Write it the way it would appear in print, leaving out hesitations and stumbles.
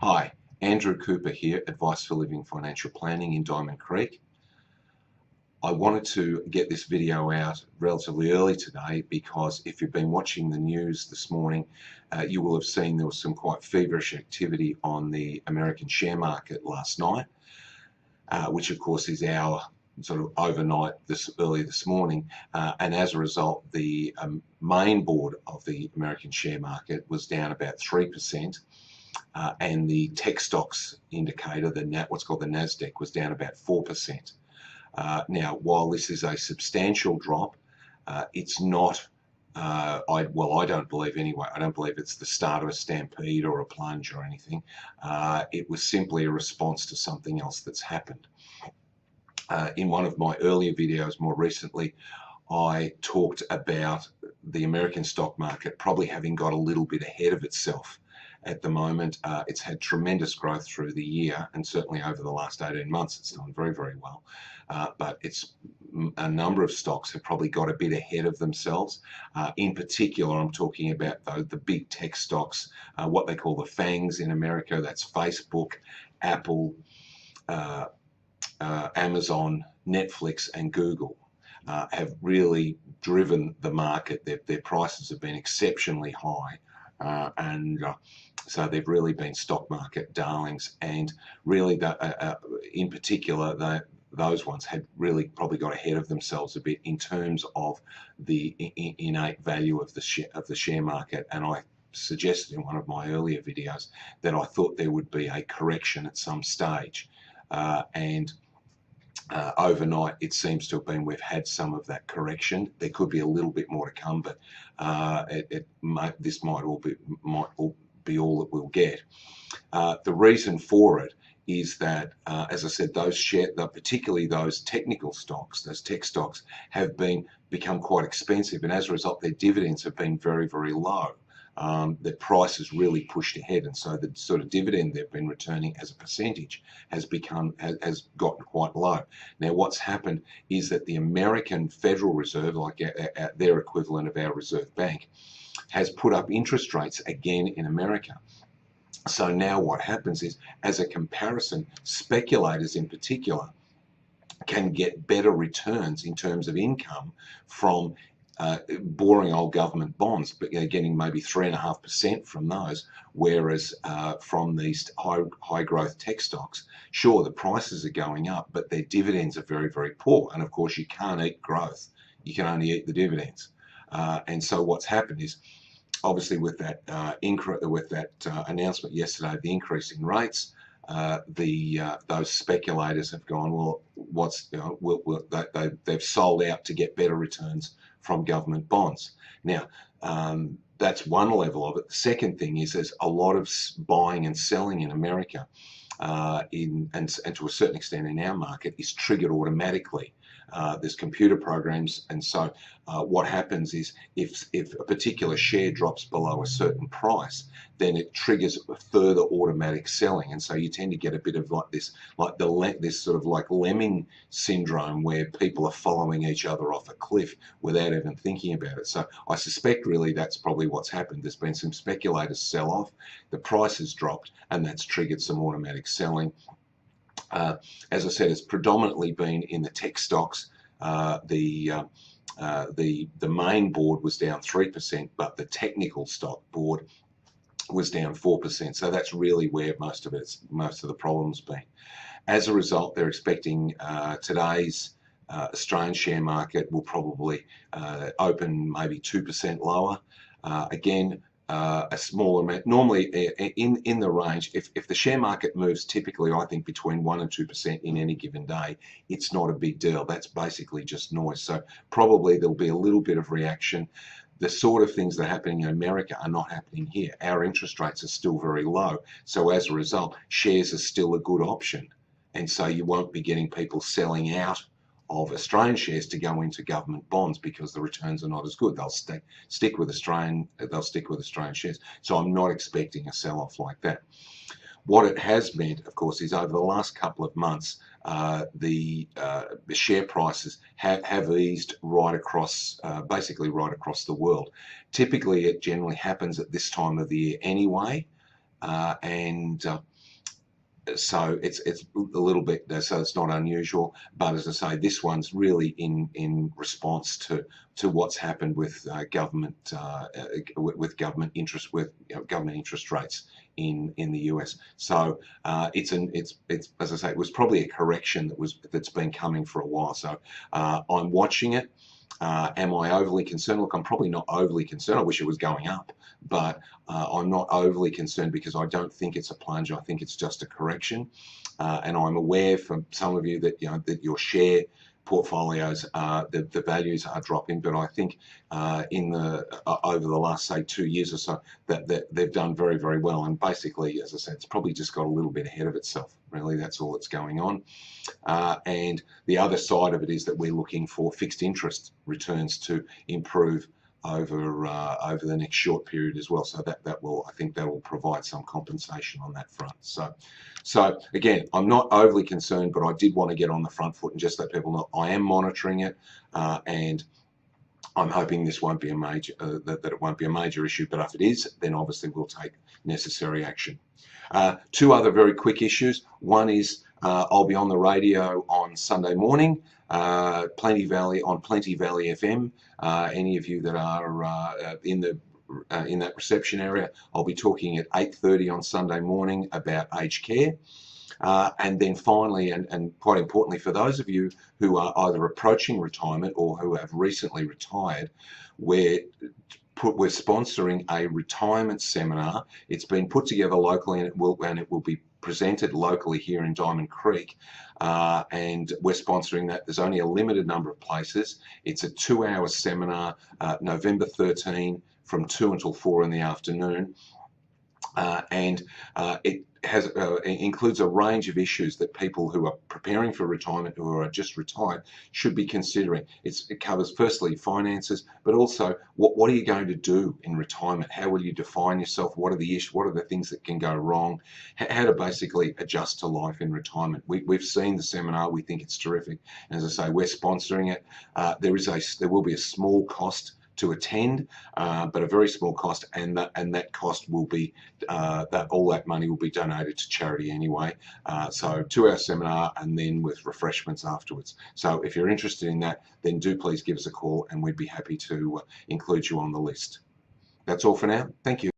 Hi, Andrew Cooper here, Advice for Living Financial Planning in Diamond Creek. I wanted to get this video out relatively early today because if you've been watching the news this morning, you will have seen there was some quite feverish activity on the American share market last night, which of course is our sort of overnight early this morning, and as a result the main board of the American share market was down about 3%. And the tech stocks indicator, what's called the NASDAQ, was down about 4%. Now, while this is a substantial drop, it's not, I don't believe anyway, I don't believe it's the start of a stampede or a plunge or anything. It was simply a response to something else that's happened. In one of my earlier videos more recently, I talked about the American stock market probably having got a little bit ahead of itself at the moment. It's had tremendous growth through the year, and certainly over the last 18 months it's done very, very well. But a number of stocks have probably got a bit ahead of themselves. In particular, I'm talking about the big tech stocks, what they call the FANGs in America. That's Facebook, Apple, Amazon, Netflix, and Google. Have really driven the market. Their prices have been exceptionally high, and so they've really been stock market darlings. And really, in particular, those ones had really probably got ahead of themselves a bit in terms of the innate value of the share market. And I suggested in one of my earlier videos that I thought there would be a correction at some stage, and overnight it seems to have been we've had some of that correction. There could be a little bit more to come, but this might all be all that we'll get. The reason for it is that, as I said, particularly those technical stocks, those tech stocks, have become quite expensive, and as a result, their dividends have been very, very low. The price has really pushed ahead, and so the sort of dividend they've been returning as a percentage has gotten quite low. Now, what's happened is that the American Federal Reserve, like their equivalent of our Reserve Bank, has put up interest rates again in America. So now what happens is, as a comparison, speculators in particular can get better returns in terms of income from boring old government bonds, but getting maybe 3.5% from those, whereas from these high growth tech stocks, sure, the prices are going up, but their dividends are very, very poor. And of course, you can't eat growth; you can only eat the dividends. And so what's happened is, obviously, with that announcement yesterday of the increase in rates, those speculators have gone, well, they've sold out to get better returns from government bonds. Now, that's one level of it. The second thing is there's a lot of buying and selling in America, and to a certain extent in our market, is triggered automatically. There's computer programs, and so what happens is if a particular share drops below a certain price, then it triggers further automatic selling, and so you tend to get a bit of this sort of like lemming syndrome, where people are following each other off a cliff without even thinking about it. So I suspect really that's probably what's happened. There's been some speculators sell off, the price has dropped, and that's triggered some automatic selling. As I said, it's predominantly been in the tech stocks. The main board was down 3%, but the technical stock board was down 4%. So that's really where most of the problem's been. As a result, they're expecting today's Australian share market will probably open maybe 2% lower. Again, a small amount, normally in the range. If the share market moves typically, I think, between 1% and 2% in any given day, it's not a big deal. That's basically just noise. So probably there'll be a little bit of reaction. The sort of things that are happening in America are not happening here. Our interest rates are still very low. So as a result, shares are still a good option. And so you won't be getting people selling out of Australian shares to go into government bonds because the returns are not as good. They'll stick with Australian shares. So I'm not expecting a sell-off like that. What it has meant, of course, is over the last couple of months, the share prices have eased right across, basically right across the world. Typically, it generally happens at this time of the year anyway, and so it's a little bit, so it's not unusual, but as I say, this one's really in response to what's happened with government government interest government interest rates in the US. So it's as I say, it was probably a correction that's been coming for a while. So I'm watching it. Am I overly concerned? Look, I'm probably not overly concerned. I wish it was going up, but I'm not overly concerned because I don't think it's a plunge. I think it's just a correction. And I'm aware from some of you that that your share portfolios, the values are dropping, but I think in the over the last, say, 2 years or so, that they've done very, very well. And basically, as I said, it's probably just got a little bit ahead of itself. Really, that's all that's going on. And the other side of it is that we're looking for fixed interest returns to improve over the next short period as well. So I think that will provide some compensation on that front. So again, I'm not overly concerned, but I did want to get on the front foot and just let people know I am monitoring it, and I'm hoping this won't be a major that it won't be a major issue. But if it is, then obviously we'll take necessary action. Two other very quick issues. One is I'll be on the radio on Sunday morning, Plenty Valley FM. Any of you that are in that reception area, I'll be talking at 8:30 on Sunday morning about aged care. And then finally, and quite importantly, for those of you who are either approaching retirement or who have recently retired, we're sponsoring a retirement seminar. It's been put together locally, and it will be presented locally here in Diamond Creek, and we're sponsoring that. There's only a limited number of places. It's a 2-hour seminar, November 13, from 2 until 4 in the afternoon, and it includes a range of issues that people who are preparing for retirement, who are just retired, should be considering. It covers firstly finances, but also what are you going to do in retirement? How will you define yourself? What are the issues? What are the things that can go wrong? How to basically adjust to life in retirement. We've seen the seminar. We think it's terrific. And as I say, we're sponsoring it. There will be a small cost to attend, but a very small cost, and that cost will be all that money will be donated to charity anyway. So 2-hour seminar, and then with refreshments afterwards. So if you're interested in that, then do please give us a call, and we'd be happy to include you on the list. That's all for now. Thank you.